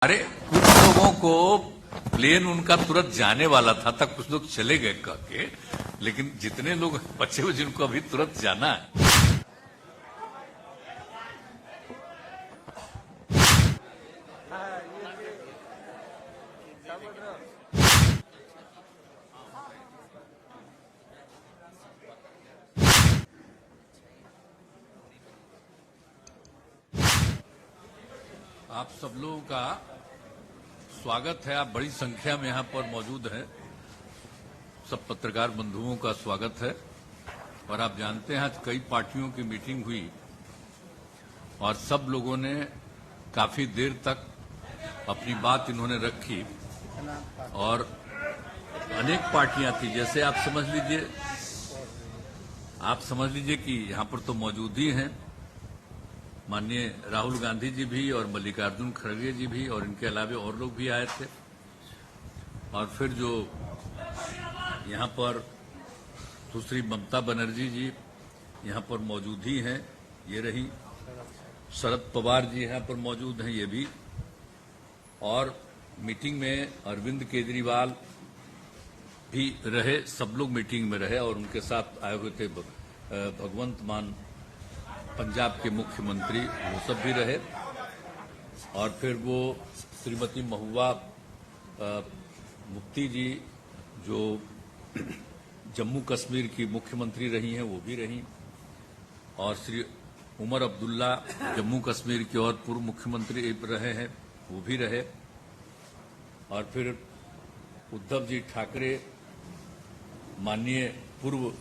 अरे कुछ लोगों को प्लेन उनका तुरंत जाने वाला था, तक कुछ लोग चले गए कह के, लेकिन जितने लोग बचे हुए जिनको अभी तुरंत जाना है। आप सब लोगों का स्वागत है। आप बड़ी संख्या में यहाँ पर मौजूद हैं। सब पत्रकार बंधुओं का स्वागत है। और आप जानते हैं आज कई पार्टियों की मीटिंग हुई और सब लोगों ने काफी देर तक अपनी बात इन्होंने रखी और अनेक पार्टियां थी। जैसे आप समझ लीजिए कि यहाँ पर तो मौजूद ही हैं माननीय राहुल गांधी जी भी और मल्लिकार्जुन खड़गे जी भी, और इनके अलावा और लोग भी आए थे। और फिर जो यहाँ पर दूसरी ममता बनर्जी जी यहाँ पर मौजूद ही हैं, ये रही। शरद पवार जी यहाँ पर मौजूद हैं, ये भी। और मीटिंग में अरविंद केजरीवाल भी रहे, सब लोग मीटिंग में रहे और उनके साथ आए हुए थे भगवंत मान पंजाब के मुख्यमंत्री, वो सब भी रहे। और फिर वो श्रीमती महुआ मुफ्ती जी जो जम्मू कश्मीर की मुख्यमंत्री रही हैं, वो भी रही। और श्री उमर अब्दुल्ला जम्मू कश्मीर के और पूर्व मुख्यमंत्री रहे हैं, वो भी रहे। और फिर उद्धव जी ठाकरे माननीय पूर्व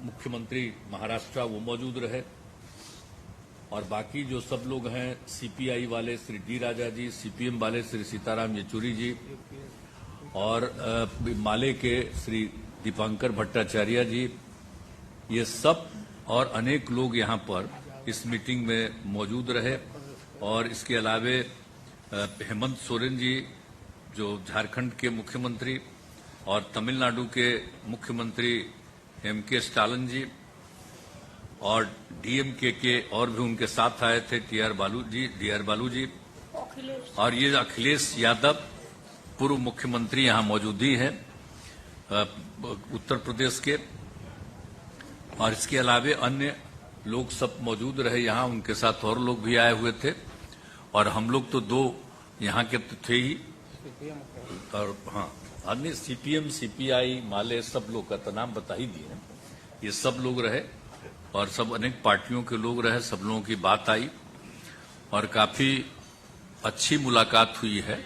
मुख्यमंत्री महाराष्ट्र, वो मौजूद रहे। और बाकी जो सब लोग हैं, सीपीआई वाले श्री डी राजा जी, सीपीएम वाले श्री सीताराम येचुरी जी, और माले के श्री दीपांकर भट्टाचार्य जी, ये सब और अनेक लोग यहाँ पर इस मीटिंग में मौजूद रहे। और इसके अलावे हेमंत सोरेन जी जो झारखंड के मुख्यमंत्री, और तमिलनाडु के मुख्यमंत्री एमके स्टालिन जी, और डीएमके के और भी उनके साथ आए थे डी आर बालू जी, और ये अखिलेश यादव पूर्व मुख्यमंत्री यहाँ मौजूद ही हैं उत्तर प्रदेश के। और इसके अलावे अन्य लोग सब मौजूद रहे यहाँ, उनके साथ और लोग भी आए हुए थे। और हम लोग तो दो यहाँ के तो थे ही, और हाँ अन्य सीपीएम सीपीआई माले सब लोग का तो नाम बता ही दिए। ये सब लोग रहे और सब अनेक पार्टियों के लोग रहे, सब लोगों की बात आई और काफी अच्छी मुलाकात हुई है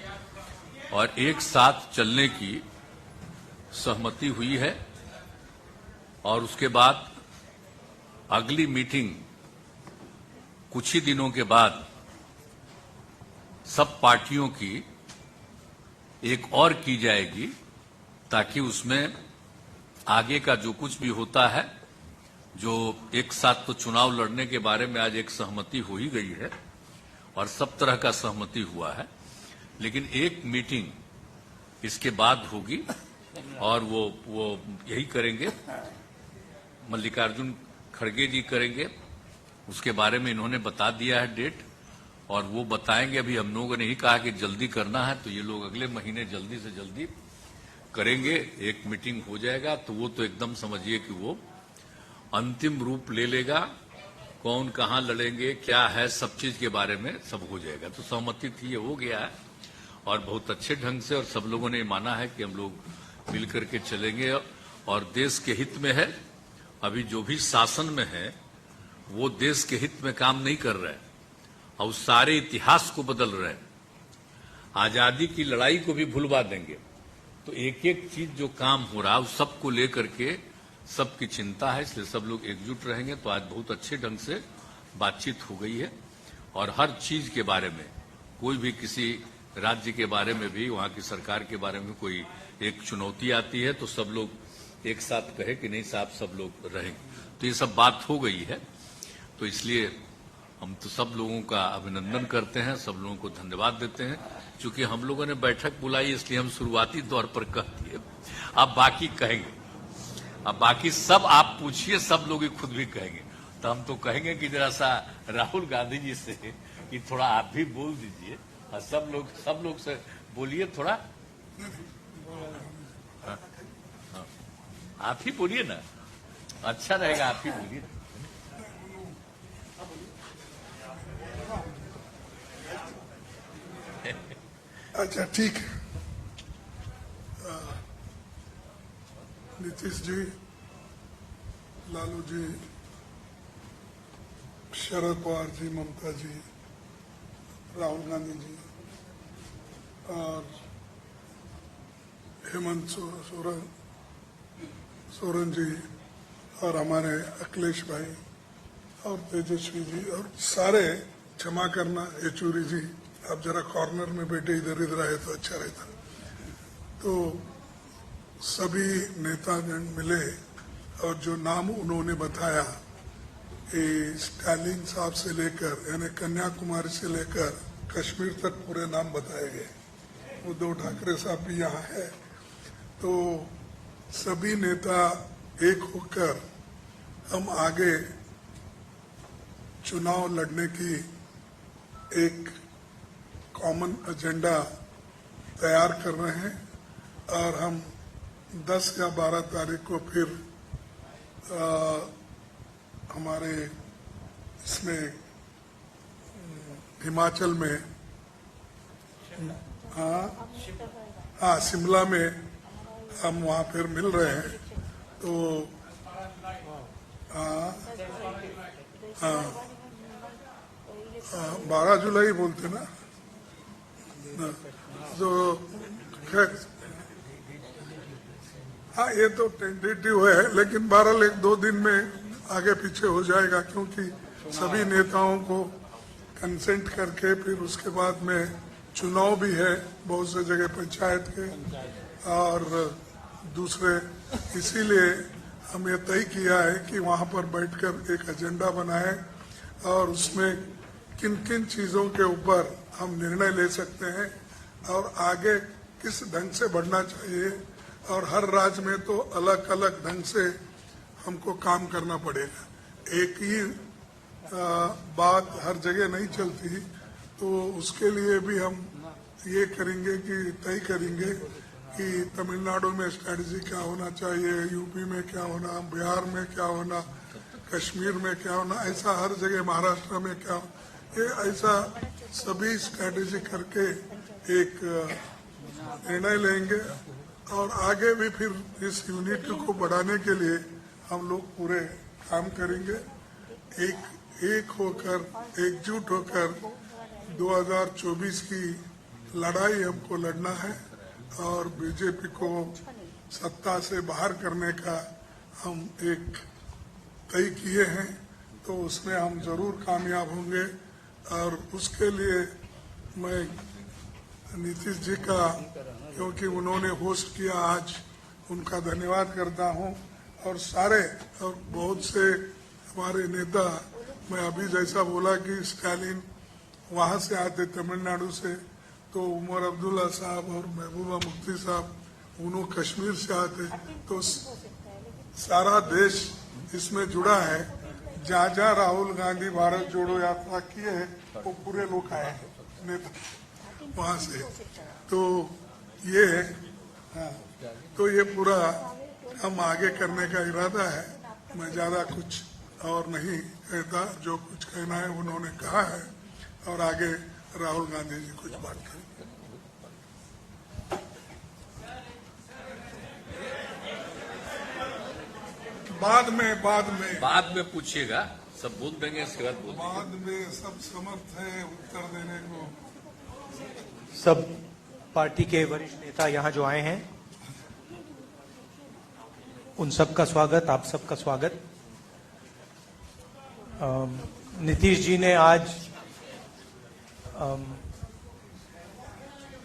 और एक साथ चलने की सहमति हुई है। और उसके बाद अगली मीटिंग कुछ ही दिनों के बाद सब पार्टियों की एक और की जाएगी, ताकि उसमें आगे का जो कुछ भी होता है, जो एक साथ तो चुनाव लड़ने के बारे में आज एक सहमति हो ही गई है और सब तरह का सहमति हुआ है, लेकिन एक मीटिंग इसके बाद होगी और वो यही करेंगे, मल्लिकार्जुन खड़गे जी करेंगे। उसके बारे में इन्होंने बता दिया है डेट, और वो बताएंगे। अभी हम लोगों ने ही कहा कि जल्दी करना है, तो ये लोग अगले महीने जल्दी से जल्दी करेंगे। एक मीटिंग हो जाएगा तो वो तो एकदम समझिए कि वो अंतिम रूप ले लेगा। कौन कहां लड़ेंगे, क्या है, सब चीज के बारे में सब हो जाएगा। तो सहमति थी, ये हो गया है और बहुत अच्छे ढंग से, और सब लोगों ने माना है कि हम लोग मिल करके चलेंगे और देश के हित में है। अभी जो भी शासन में है वो देश के हित में काम नहीं कर रहे हैं और सारे इतिहास को बदल रहे हैं। आजादी की लड़ाई को भी भुलवा देंगे। तो एक एक चीज जो काम हो रहा है उस सबको लेकर के सबकी चिंता है, इसलिए सब लोग एकजुट रहेंगे। तो आज बहुत अच्छे ढंग से बातचीत हो गई है और हर चीज के बारे में, कोई भी किसी राज्य के बारे में भी, वहां की सरकार के बारे में कोई एक चुनौती आती है तो सब लोग एक साथ कहे कि नहीं साहब सब लोग रहेंगे। तो ये सब बात हो गई है। तो इसलिए हम तो सब लोगों का अभिनंदन करते हैं, सब लोगों को धन्यवाद देते हैं। चूंकि हम लोगों ने बैठक बुलाई इसलिए हम शुरुआती तौर पर कह दिए, अब बाकी कहेंगे। अब बाकी सब आप पूछिए, सब लोग ही खुद भी कहेंगे। तो हम तो कहेंगे कि जरा सा राहुल गांधी जी से कि थोड़ा आप भी बोल दीजिए सब लोग से बोलिए थोड़ा। हाँ, हाँ, आप ही बोलिए ना, अच्छा रहेगा, आप ही बोलिए। अच्छा ठीक है। नीतीश जी, लालू जी, शरद पवार जी, ममता जी, राहुल गांधी जी और हेमंत सोरेन जी और हमारे अखिलेश भाई और तेजस्वी जी और सारे, क्षमा करना येचूरी जी, आप जरा कॉर्नर में बैठे इधर इधर आए तो अच्छा रहता। तो सभी नेतागण मिले और जो नाम उन्होंने बताया, स्टालिन साहब से लेकर यानी कन्याकुमारी से लेकर कश्मीर तक पूरे नाम बताए गए। उद्धव ठाकरे साहब भी यहाँ है। तो सभी नेता एक होकर हम आगे चुनाव लड़ने की एक कॉमन एजेंडा तैयार कर रहे हैं और हम 10 या 12 तारीख को फिर हमारे इसमें हिमाचल में, हाँ शिमला में हम वहाँ फिर मिल रहे हैं। तो हाँ 12 जुलाई बोलते ना, तो खैर हाँ ये तो टेंटेटिव है, लेकिन बहरहाल 1-2 दिन में आगे पीछे हो जाएगा, क्योंकि सभी नेताओं को कंसेंट करके फिर उसके बाद में चुनाव भी है बहुत से जगह पंचायत के और दूसरे। इसीलिए हम ये तय किया है कि वहाँ पर बैठकर एक एजेंडा बनाए और उसमें किन किन चीज़ों के ऊपर हम निर्णय ले सकते हैं और आगे किस ढंग से बढ़ना चाहिए। और हर राज्य में तो अलग अलग ढंग से हमको काम करना पड़ेगा, एक ही बात हर जगह नहीं चलती। तो उसके लिए भी हम ये करेंगे कि तय करेंगे कि तमिलनाडु में स्ट्रेटजी क्या होना चाहिए, यूपी में क्या होना, बिहार में क्या होना, कश्मीर में क्या होना, ऐसा हर जगह, महाराष्ट्र में क्या, ये ऐसा सभी स्ट्रेटजी करके एक निर्णय लेंगे और आगे भी फिर इस यूनिटी को बढ़ाने के लिए हम लोग पूरे काम करेंगे। एक होकर, एकजुट होकर 2024 की लड़ाई हमको लड़ना है और बीजेपी को सत्ता से बाहर करने का हम एक तय किए हैं। तो उसमें हम जरूर कामयाब होंगे और उसके लिए मैं नीतीश जी का, क्योंकि उन्होंने होस्ट किया आज, उनका धन्यवाद करता हूं। और सारे और बहुत से हमारे नेता, मैं अभी जैसा बोला कि स्टालिन वहां से आते तमिलनाडु से, तो उमर अब्दुल्ला साहब और महबूबा मुफ्ती साहब उन्होंने कश्मीर से आते, तो सारा देश इसमें जुड़ा है। जहाँ जहाँ राहुल गांधी भारत जोड़ो यात्रा किए है वो पूरे लोग आए हैं नेता वहां से। तो ये हाँ, तो ये पूरा हम आगे करने का इरादा है। मैं ज्यादा कुछ और नहीं कहता, जो कुछ कहना है उन्होंने कहा है और आगे राहुल गांधी जी कुछ बात करेंगे। बाद में पूछिएगा, सब बोल देंगे, इसके बाद बोल देंगे। बाद में सब समर्थ है उत्तर देने को। सब पार्टी के वरिष्ठ नेता यहाँ जो आए हैं, उन सबका स्वागत, आप सबका स्वागत। नीतीश जी ने आज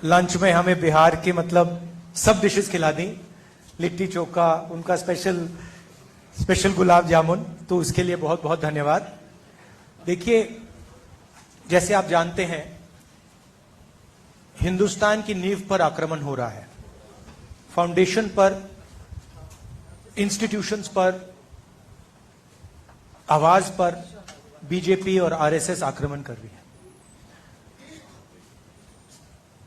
लंच में हमें बिहार के मतलब सब डिशेस खिला दी, लिट्टी चोखा, उनका स्पेशल गुलाब जामुन, तो उसके लिए बहुत बहुत धन्यवाद। देखिए, जैसे आप जानते हैं, हिंदुस्तान की नींव पर आक्रमण हो रहा है, फाउंडेशन पर, इंस्टीट्यूशंस पर, आवाज पर बीजेपी और आरएसएस आक्रमण कर रही है।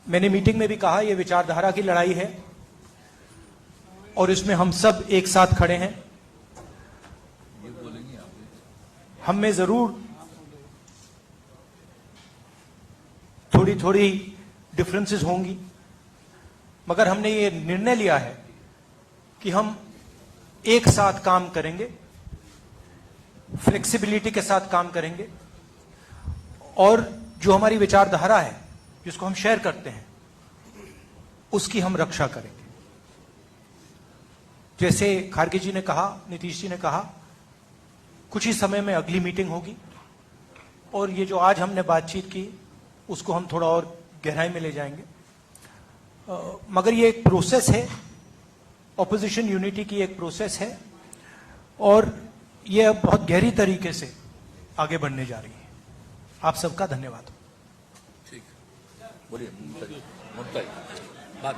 मैंने मीटिंग में भी कहा, यह विचारधारा की लड़ाई है और इसमें हम सब एक साथ खड़े हैं। हम में जरूर थोड़ी थोड़ी डिफरेंसेस होंगी, मगर हमने ये निर्णय लिया है कि हम एक साथ काम करेंगे, फ्लेक्सिबिलिटी के साथ काम करेंगे और जो हमारी विचारधारा है जिसको हम शेयर करते हैं उसकी हम रक्षा करेंगे। जैसे खारगे जी ने कहा, नीतीश जी ने कहा, कुछ ही समय में अगली मीटिंग होगी और ये जो आज हमने बातचीत की उसको हम थोड़ा और गहराई में ले जाएंगे। मगर ये एक प्रोसेस है, ऑपोजिशन यूनिटी की एक प्रोसेस है और ये अब बहुत गहरी तरीके से आगे बढ़ने जा रही है। आप सबका धन्यवाद। ठीक है, बोलिए मुंतज बात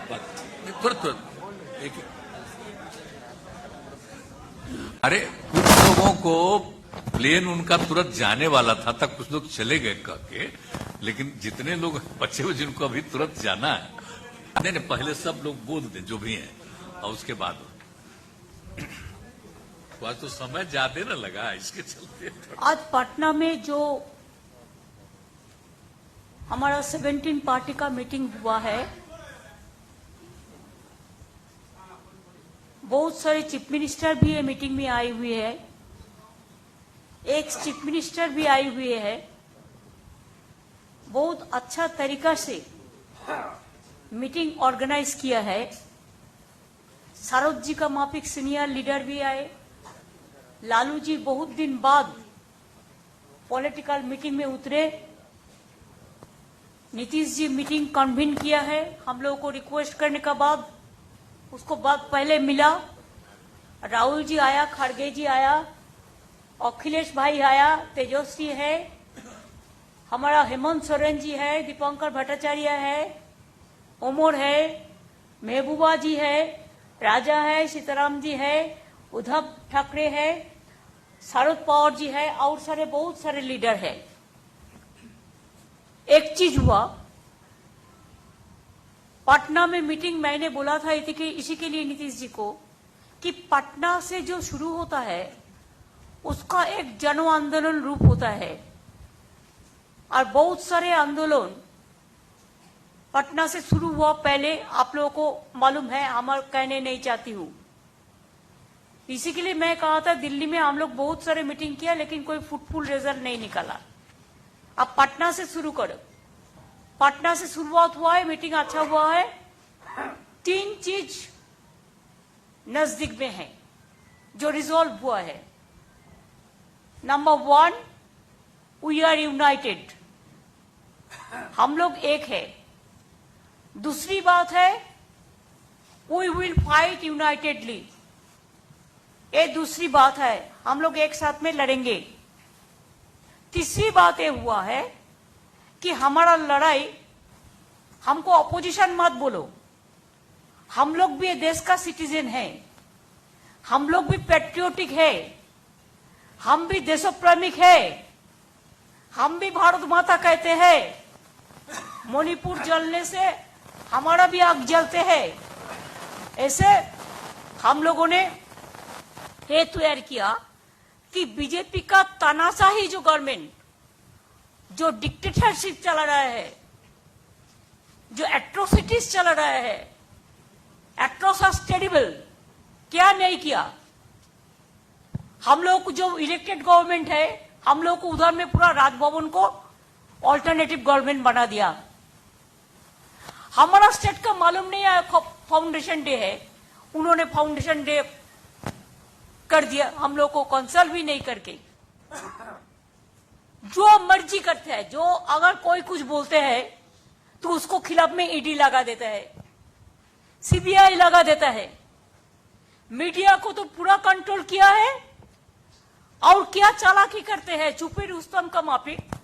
तुरंत एक अरे कुछ लोगों को प्लेन उनका तुरंत जाने वाला था, तब कुछ लोग चले गए कह के, लेकिन जितने लोग बचे हुए जिनको अभी तुरंत जाना है, नहीं पहले सब लोग बोल दें जो भी हैं और उसके बाद तो आज तो समय ज्यादा न लगा इसके चलते। आज पटना में जो हमारा 17 पार्टी का मीटिंग हुआ है, बहुत सारे चीफ मिनिस्टर भी ये मीटिंग में आए हुए हैं, एक चीफ मिनिस्टर भी आए हुए हैं। बहुत अच्छा तरीका से मीटिंग ऑर्गेनाइज किया है। सारोद जी का माफिक सीनियर लीडर भी आए। लालू जी बहुत दिन बाद पॉलिटिकल मीटिंग में उतरे। नीतीश जी मीटिंग कन्वीन किया है हम लोगों को रिक्वेस्ट करने का बाद, उसको बाद पहले मिला। राहुल जी आया, खड़गे जी आया, अखिलेश भाई आया, तेजस्वी है, हमारा हेमंत सोरेन जी है, दीपंकर भट्टाचार्य है, ओमर है, महबूबा जी है, राजा है, सीताराम जी है, उद्धव ठाकरे है, शरद पवार जी है और सारे बहुत सारे लीडर है। एक चीज हुआ, पटना में मीटिंग मैंने बोला था इसी के लिए नीतीश जी को कि पटना से जो शुरू होता है उसका एक जन आंदोलन रूप होता है और बहुत सारे आंदोलन पटना से शुरू हुआ। पहले आप लोगों को मालूम है, हम कहने नहीं चाहती हूँ। इसी के लिए मैं कहा था दिल्ली में हम लोग बहुत सारे मीटिंग किया लेकिन कोई फ्रूटफुल रिजल्ट नहीं निकाला। अब पटना से शुरू करो। पटना से शुरुआत हुआ है, मीटिंग अच्छा हुआ है। 3 चीज नजदीक में है जो रिजॉल्व हुआ है। नंबर 1, वी आर यूनाइटेड, हम लोग एक है। दूसरी बात है, वी विल फाइट यूनाइटेडली, ये दूसरी बात है, हम लोग एक साथ में लड़ेंगे। तीसरी बात ये हुआ है कि हमारा लड़ाई, हमको अपोजिशन मत बोलो, हम लोग भी ये देश का सिटीजन है, हम लोग भी पैट्रियोटिक है, हम भी देशप्रेमिक है, हम भी भारत माता कहते हैं। मणिपुर जलने से हमारा भी आग जलते हैं। ऐसे हम लोगों ने ये तैयार किया कि बीजेपी का तानाशाही जो गवर्नमेंट, जो डिक्टेटरशिप चला रहा है, जो एट्रोसिटीज चला रहा है, एट्रोसिटीज टेरिबल, क्या नहीं किया। हम लोग को जो इलेक्टेड गवर्नमेंट है, हम लोग को उधर में पूरा राजभवन को ऑल्टरनेटिव गवर्नमेंट बना दिया। हमारा स्टेट का मालूम नहीं है फाउंडेशन डे है, उन्होंने फाउंडेशन डे कर दिया, हम लोग को कंसल्ट भी नहीं करके जो मर्जी करते हैं। जो अगर कोई कुछ बोलते हैं तो उसको खिलाफ में ईडी लगा देता है, सीबीआई लगा देता है। मीडिया को तो पूरा कंट्रोल किया है और क्या चालाकी करते हैं। छुपी रुस्तम का माफिक